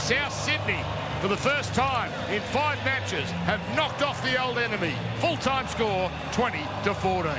South Sydney, for the first time in 5 matches, have knocked off the old enemy. Full-time score, 20-14.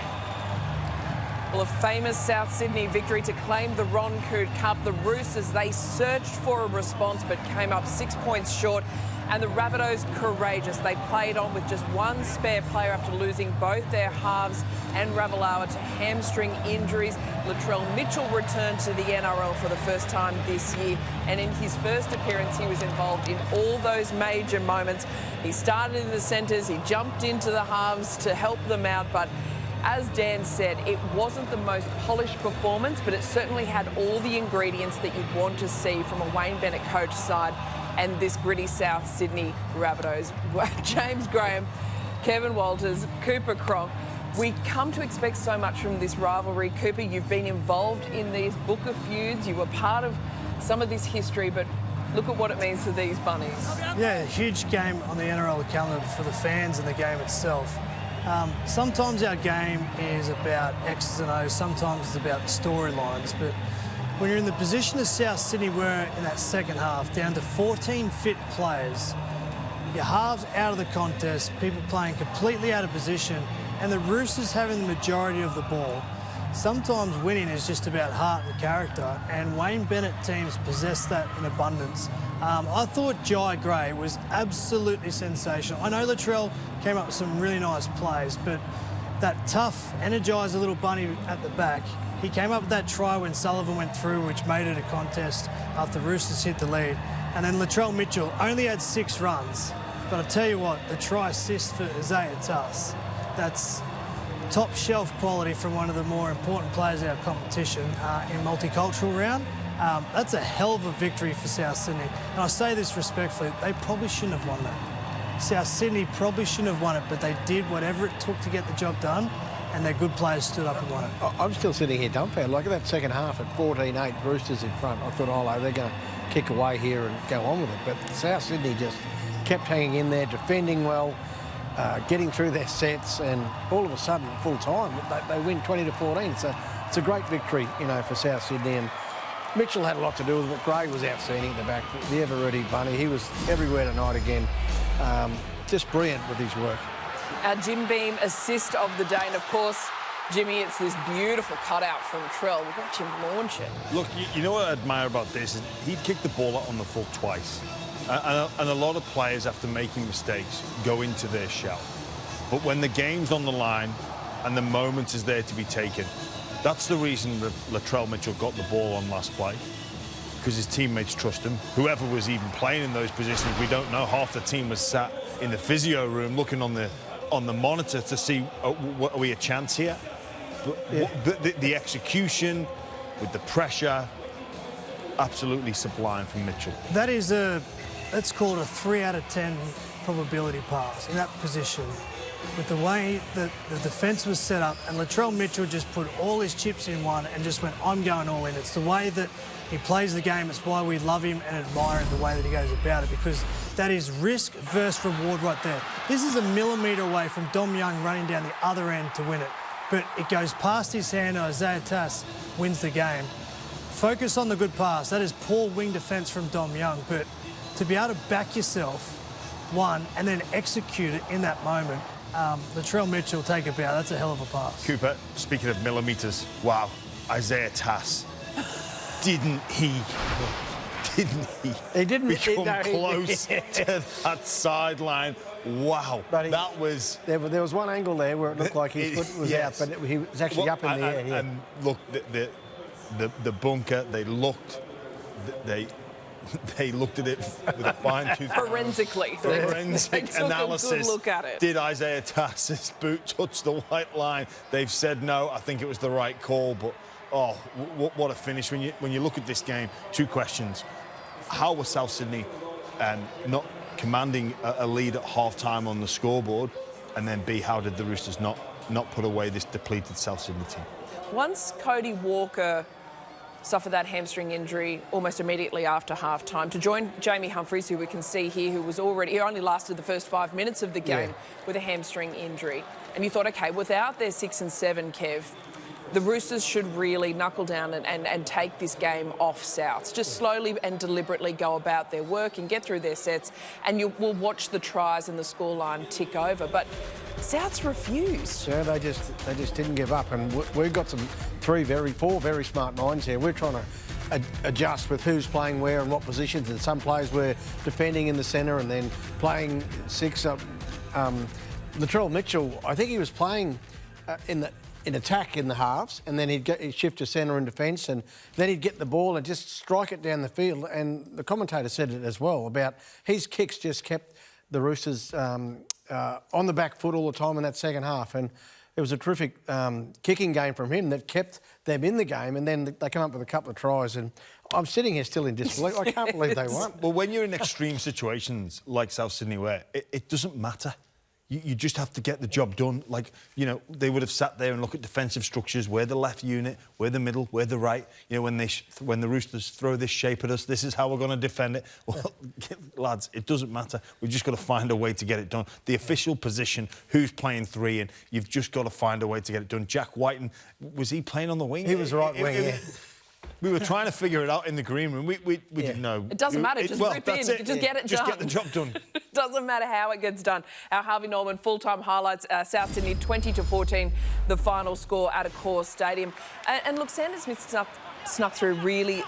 Well, a famous South Sydney victory to claim the Ron Coote Cup. The Roosters, they searched for a response but came up 6 points short. And the Rabbitohs, courageous. They played on with just one spare player after losing both their halves and Ravalawa to hamstring injuries. Latrell Mitchell returned to the NRL for the first time this year. And in his first appearance, he was involved in all those major moments. He started in the centres, he jumped into the halves to help them out. But as Dan said, it wasn't the most polished performance, but it certainly had all the ingredients that you'd want to see from a Wayne Bennett coach side and this gritty South Sydney Rabbitohs. James Graham, Kevin Walters, Cooper Cronk. We come to expect so much from this rivalry. Cooper, you've been involved in these book of feuds. You were part of some of this history, but look at what it means to these bunnies. Yeah, a huge game on the NRL calendar for the fans and the game itself. Sometimes our game is about X's and O's, sometimes it's about storylines, but when you're in the position of South Sydney were in that second half, down to 14 fit players, your halves out of the contest, people playing completely out of position, and the Roosters having the majority of the ball, sometimes winning is just about heart and character, and Wayne Bennett teams possess that in abundance. I thought Jai Gray was absolutely sensational. I know Latrell came up with some really nice plays, but that tough, energizer little bunny at the back, he came up with that try when Sullivan went through, which made it a contest after Roosters hit the lead. And then Latrell Mitchell only had 6 runs. But I tell you what, the try assist for Isaiah Tuss, that's top shelf quality from one of the more important players in our competition in multicultural round. That's a hell of a victory for South Sydney. And I say this respectfully, they probably shouldn't have won that. South Sydney probably shouldn't have won it, but they did whatever it took to get the job done, and their good players stood up and won it. I'm still sitting here dumbfounded. Like at that second half at 14-8, Roosters in front. I thought, oh, they're going to kick away here and go on with it. But South Sydney just kept hanging in there, defending well, getting through their sets, and all of a sudden, full time, they win 20-14. So it's a great victory, you know, for South Sydney. And Mitchell had a lot to do with it. Gray was outstanding at the back. The ever-ready bunny, he was everywhere tonight again. Just brilliant with his work. Our Jim Beam assist of the day, and of course, Jimmy, it's this beautiful cutout from Trell. Watch him launch it. Look, you know what I admire about this is he'd kicked the ball out on the full twice. And a lot of players, after making mistakes, go into their shell. But when the game's on the line and the moment is there to be taken, that's the reason that Latrell Mitchell got the ball on last play, because his teammates trust him. Whoever was even playing in those positions, we don't know. Half the team was sat in the physio room looking on the monitor to see, are we a chance here? But the execution with the pressure, absolutely sublime from Mitchell. That is a, let's call it a 3 out of 10 probability pass in that position. With the way that the defence was set up, and Latrell Mitchell just put all his chips in one and just went, I'm going all in. It's the way that he plays the game. It's why we love him and admire him, the way that he goes about it, because that is risk versus reward right there. This is a millimetre away from Dom Young running down the other end to win it, but it goes past his hand, and Isaiah Tuss wins the game. Focus on the good pass. That is poor wing defence from Dom Young, but to be able to back yourself, one, and then execute it in that moment, Latrell Mitchell, take a bow. That's a hell of a pass. Cooper, speaking of millimetres, wow, Isaiah Tuss, didn't he become close to that sideline? Wow, that was... There was one angle there where it looked like his foot was out, but he was actually up in the air. Yeah. And look, the bunker, they looked at it with a fine-tooth... Forensically. Forensic analysis. A good look at it. Did Isaiah Tuss's boot touch the white line? They've said no. I think it was the right call, but oh, what a finish. When you look at this game, 2 questions. How was South Sydney not commanding a lead at half-time on the scoreboard? And then B, how did the Roosters not put away this depleted South Sydney team? Once Cody Walker suffered that hamstring injury almost immediately after half-time, to join Jamie Humphries, who we can see here, he only lasted the first 5 minutes of the game with a hamstring injury. And you thought, OK, without their 6 and 7, Kev, the Roosters should really knuckle down and take this game off Souths. Just slowly and deliberately go about their work and get through their sets, and we'll watch the tries and the scoreline tick over. But Souths refused. Yeah, they just didn't give up, and we've got four very smart minds here. We're trying to adjust with who's playing where and what positions, and some players were defending in the centre and then playing six up. Latrell Mitchell, I think he was playing in attack in the halves, and then he'd shift to centre in defence, and then he'd get the ball and just strike it down the field. And the commentator said it as well about his kicks just kept the Roosters on the back foot all the time in that second half, and it was a terrific kicking game from him that kept them in the game, and then they come up with a couple of tries, and I'm sitting here still in disbelief. I can't believe they won. Well, when you're in extreme situations like South Sydney were, it doesn't matter. You just have to get the job done. Like, you know, they would have sat there and looked at defensive structures. Where the left unit, where the middle, where the right. You know, when the Roosters throw this shape at us, this is how we're going to defend it. Well, lads, it doesn't matter. We've just got to find a way to get it done. The official position, who's playing three, and you've just got to find a way to get it done. Jack Whiten, was he playing on the wing? He was right wing, yeah. We were trying to figure it out in the green room. We didn't know. It doesn't matter. Just rip in. Just get it done. Just get the job done. Doesn't matter how it gets done. Our Harvey Norman full-time highlights, South Sydney 20-14, the final score at Accor Stadium. And look, Sanders Smith snuck through really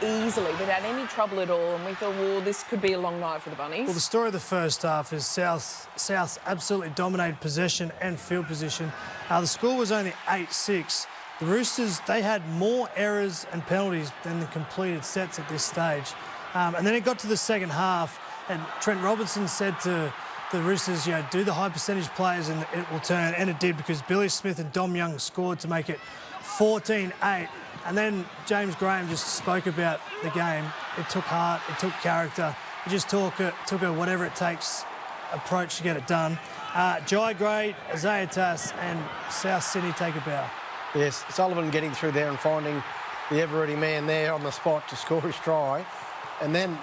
easily without any trouble at all, and we thought, well, this could be a long night for the Bunnies. Well, the story of the first half is South absolutely dominated possession and field position. The score was only 8-6. The Roosters, they had more errors and penalties than the completed sets at this stage. And then it got to the second half, and Trent Robinson said to the Roosters, you know, do the high percentage players and it will turn. And it did, because Billy Smith and Dom Young scored to make it 14-8. And then James Graham just spoke about the game. It took heart, it took character. It just took a whatever it takes approach to get it done. Jai Gray, Isaiah Tass and South Sydney take a bow. Yes, Sullivan getting through there and finding the ever-ready man there on the spot to score his try. And then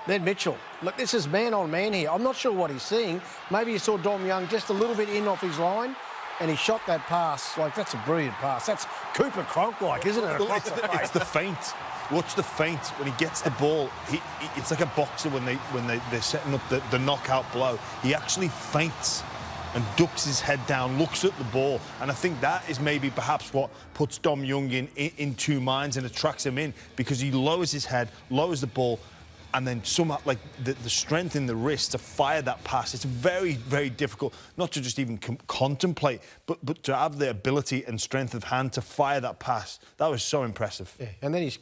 Mitchell. Look, this is man on man here. I'm not sure what he's seeing. Maybe he saw Dom Young just a little bit in off his line, and he shot that pass. Like, that's a brilliant pass. That's Cooper Cronk-like, isn't it? Well, it's the feint. Watch the feint. When he gets the ball, it's like a boxer when they're setting up the knockout blow. He actually feints and ducks his head down, looks at the ball, and I think that is maybe perhaps what puts Dom Young in two minds and attracts him in, because he lowers his head, lowers the ball, and then somehow, like, the strength in the wrist to fire that pass. It's very, very difficult, not to just even contemplate, but to have the ability and strength of hand to fire that pass. That was so impressive. Yeah, and then he's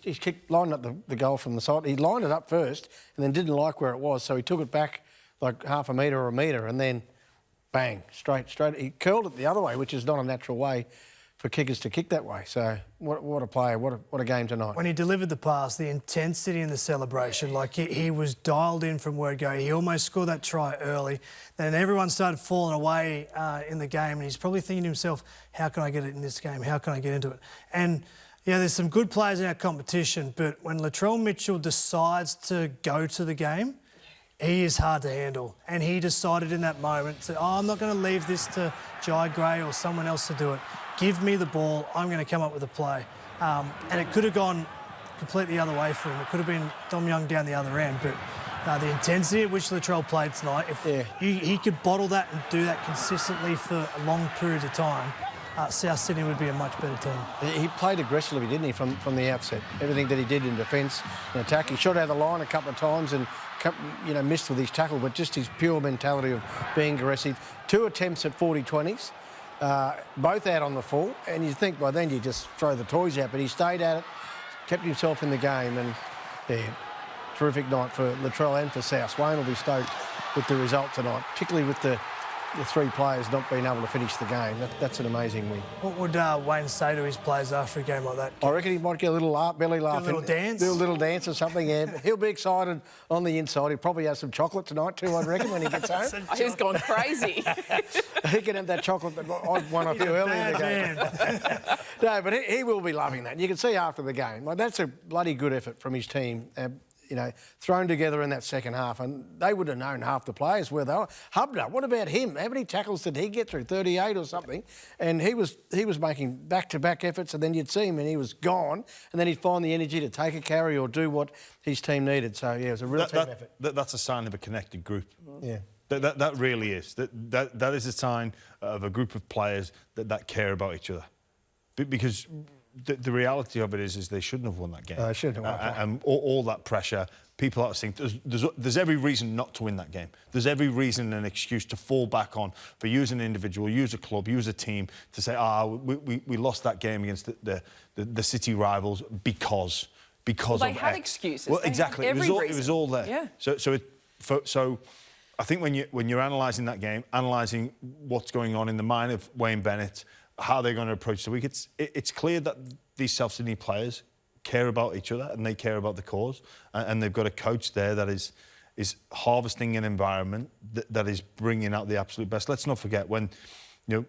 lined up the goal from the side. He lined it up first and then didn't like where it was, so he took it back like half a metre or a metre, and then bang, straight. He curled it the other way, which is not a natural way for kickers to kick that way. So what a player, what a game tonight. When he delivered the pass, the intensity in the celebration, like he was dialed in from word go. He almost scored that try early. Then everyone started falling away in the game, and he's probably thinking to himself, how can I get it in this game? How can I get into it? And yeah, there's some good players in our competition, but when Latrell Mitchell decides to go to the game, he is hard to handle, and he decided in that moment to, I'm not going to leave this to Jai Gray or someone else to do it. Give me the ball, I'm going to come up with a play. And it could have gone completely the other way for him. It could have been Dom Young down the other end, but the intensity at which Latrell played tonight, if he could bottle that and do that consistently for long periods of time, South Sydney would be a much better team. He played aggressively, didn't he, from the outset? Everything that he did in defence and attack. He shot out of the line a couple of times and missed with his tackle, but just his pure mentality of being aggressive. 2 attempts at 40-20s, both out on the full, and you think by then you just throw the toys out, but he stayed at it, kept himself in the game, and terrific night for Latrell and for South. Wayne will be stoked with the result tonight, particularly with the three players not being able to finish the game. That's an amazing win. What would Wayne say to his players after a game like that? I reckon he might get a little belly laugh. Do a little dance? Do a little dance or something, yeah. He'll be excited on the inside. He'll probably have some chocolate tonight too, I reckon, when he gets home. He's gone crazy. He can have that chocolate that I won a few earlier in the game. No, but he will be loving that. You can see after the game. Like, that's a bloody good effort from his team. thrown together in that second half, and they would have known half the players where they were. Hubner, what about him? How many tackles did he get through? 38 or something. And he was making back-to-back efforts, and then you'd see him and he was gone, and then he'd find the energy to take a carry or do what his team needed. So, yeah, it was a real team effort. That's a sign of a connected group. Yeah. That really is. That is a sign of a group of players that care about each other. Because the reality of it is they shouldn't have won that game. They shouldn't have won. And all that pressure, people are saying there's every reason not to win that game. There's every reason and excuse to fall back on for you as an individual, you as a club, you as a team, to say, we lost that game against the city rivals because they of had X. excuses. Well, exactly. It was all there. Yeah. So I think when you're analysing that game, analysing what's going on in the mind of Wayne Bennett, how they're going to approach the week, it's clear that these South Sydney players care about each other and they care about the cause, and they've got a coach there that is harvesting an environment that is bringing out the absolute best. Let's not forget when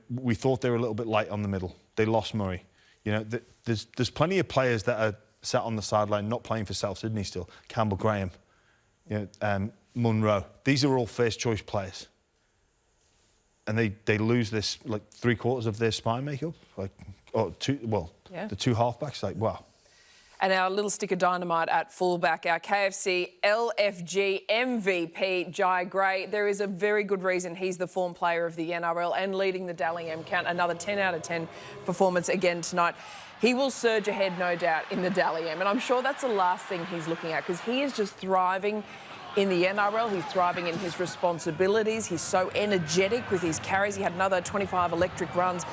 we thought they were a little bit light on the middle. They lost Murray. There's plenty of players that are sat on the sideline not playing for South Sydney still. Campbell Graham, Munro. These are all first choice players. And they lose this, like, 3/4 of their spine makeup, the two halfbacks, wow. And our little stick of dynamite at fullback, our KFC LFG MVP, Jai Gray. There is a very good reason he's the form player of the NRL and leading the Dally M count. Another 10 out of 10 performance again tonight. He will surge ahead, no doubt, in the Dally M. And I'm sure that's the last thing he's looking at, because he is just thriving in the NRL. He's thriving in his responsibilities. He's so energetic with his carries. He had another 25 electric runs,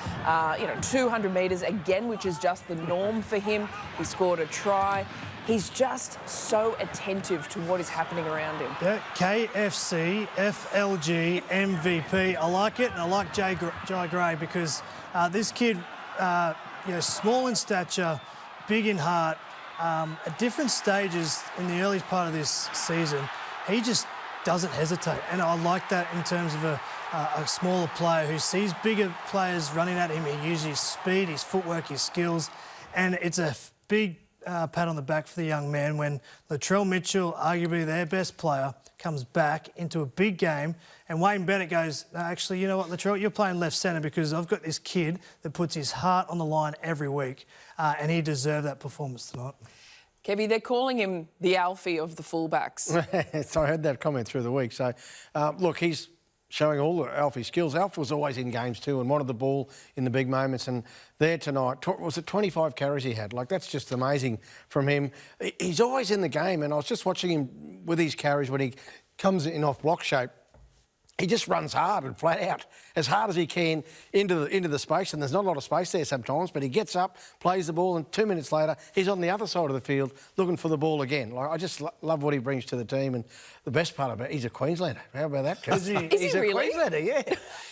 200 metres again, which is just the norm for him. He scored a try. He's just so attentive to what is happening around him. Yeah, KFC, FLG, MVP. I like it, and I like Jai Gray because this kid, small in stature, big in heart, at different stages in the early part of this season, he just doesn't hesitate. And I like that in terms of a smaller player who sees bigger players running at him. He uses his speed, his footwork, his skills. And it's a big pat on the back for the young man when Latrell Mitchell, arguably their best player, comes back into a big game and Wayne Bennett goes, no, actually, you know what, Latrell, you're playing left centre because I've got this kid that puts his heart on the line every week, and he deserved that performance tonight. Kevy, they're calling him the Alfie of the fullbacks. So I heard that comment through the week. So, look, he's showing all the Alfie skills. Alfie was always in games too and wanted the ball in the big moments. And there tonight, was it 25 carries he had? Like, that's just amazing from him. He's always in the game, and I was just watching him with his carries when he comes in off block shape. He just runs hard and flat out, as hard as he can into the space, and there's not a lot of space there sometimes, but he gets up, plays the ball, and 2 minutes later, he's on the other side of the field looking for the ball again. Like, I just love what he brings to the team, and the best part about it, he's a Queenslander. How about that? Is he He's really? a Queenslander, yeah.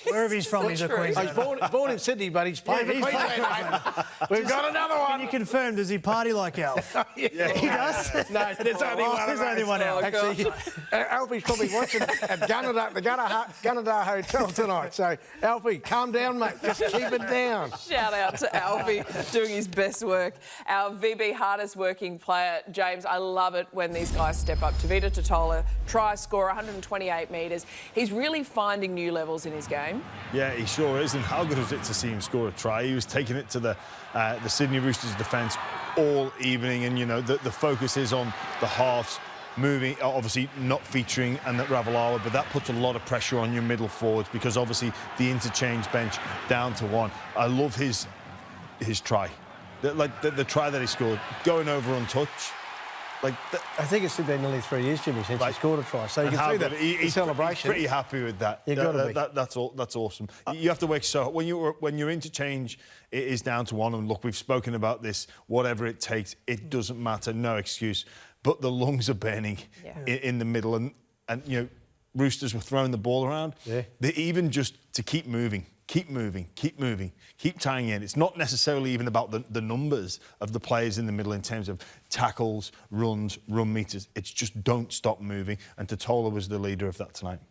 Wherever he's from, he's a Queenslander. He's born in Sydney, but he's playing for Queensland. We've got another one. Can you confirm, does he party like Alf? Yeah. He does? No, there's only one. There's only one Alf. Actually, Alfie's probably watching at Gunnedah Hotel tonight. So, Alfie, calm down, mate. Just keep it down. Shout out to Alfie doing his best work. Our VB hardest working player, James, I love it when these guys step up. Tavita Totola, try scorer, 128 metres. He's really finding new levels in his game. Yeah, he sure is. And how good was it to see him score a try? He was taking it to the Sydney Roosters defence all evening, and, the focus is on the halves moving, obviously not featuring and that Ravalawa, but that puts a lot of pressure on your middle forwards because obviously the interchange bench down to one. I love his try, the try that he scored, going over untouched. I think it's been nearly 3 years, Jimmy, since he scored a try. So you can see that he's celebration. He's pretty happy with that. You've got to be. That's awesome. You have to work so hard. When your interchange is down to one, and look, we've spoken about this. Whatever it takes, it doesn't matter. No excuse. But the lungs are burning in the middle, and Roosters were throwing the ball around. Yeah. They even just to keep moving, keep tying in. It's not necessarily even about the numbers of the players in the middle in terms of tackles, runs, run meters. It's just don't stop moving. And Totola was the leader of that tonight.